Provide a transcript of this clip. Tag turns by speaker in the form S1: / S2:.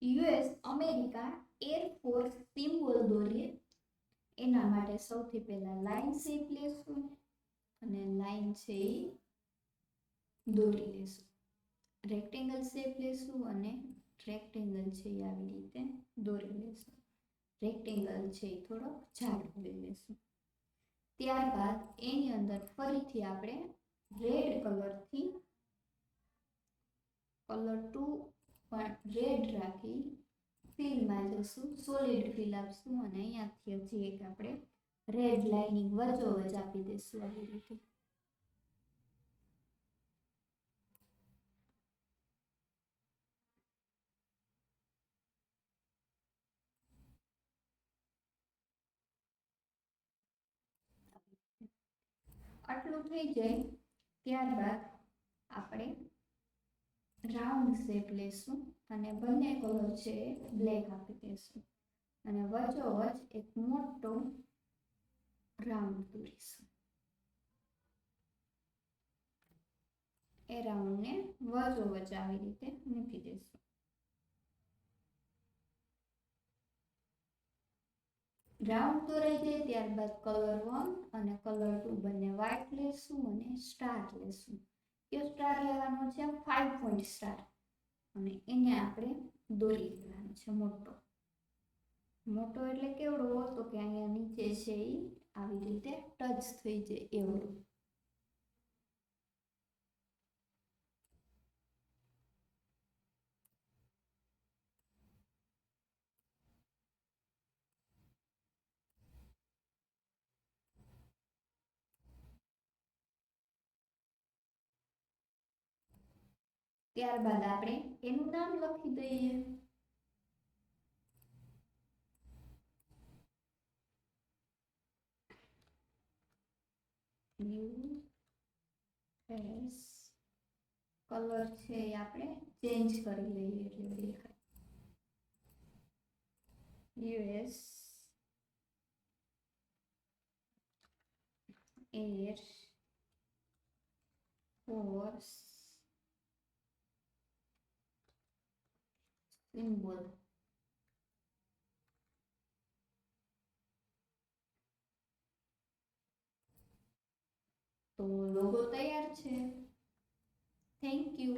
S1: US America air force symbol દોરીએ એના માટે સૌથી પહેલા લાઈન શેપ લેશું અને લાઈન છે એ દોરી લેશું. રેક્ટેંગલ શેપ લેશું અને રેક્ટેંગલ છે એ આવી રીતે દોરી લેશું. રેક્ટેંગલ છે એ થોડો જાડો લઈ લેશું. ત્યારબાદ એની અંદર ફરીથી આપણે રેડ કલરથી કલર 2 પણ રેડ રાખી ફિલમાં જશું, સોલિડ ફિલ આપશું અને અહીંયાથી હજી એક આપણે રેડ લાઇનિંગ વચ્ચોવચ આપી દઈશું આવી રીતે. આટલું થઈ જાય ત્યારબાદ આપણે રાઉન્ડ શેપ લેશું અને બંને કલર છે બ્લેક આપી દઈશું અને વચ્ચોવચ એક મોટો રાઉન્ડ દોરીશું. એ રાઉન્ડને વચ્ચોવચ આવી રીતે મૂકી દઈશું. રાઉન્ડ દોરાઈ જાય ત્યારબાદ કલર 1 અને કલર 2 બંને વ્હાઇટ લેશું અને સ્ટાર લેશું. કયો સ્ટાર લેવાનો છે? 5 પોઈન્ટ સ્ટાર. અને એને આપણે દોરી દેવાનો છે મોટો. મોટો એટલે કેવડો? તો કે અહીંયા નીચે છે એ આવી રીતે ટચ થઈ જાય એવડો. ત્યારબાદ આપણે એનું નામ લખી દઈએ. યુએસ કલર છે એ આપણે ચેન્જ કરી લઈએ એટલે દેખાય. US air force symbol. તો લોગો તૈયાર છે. Thank you.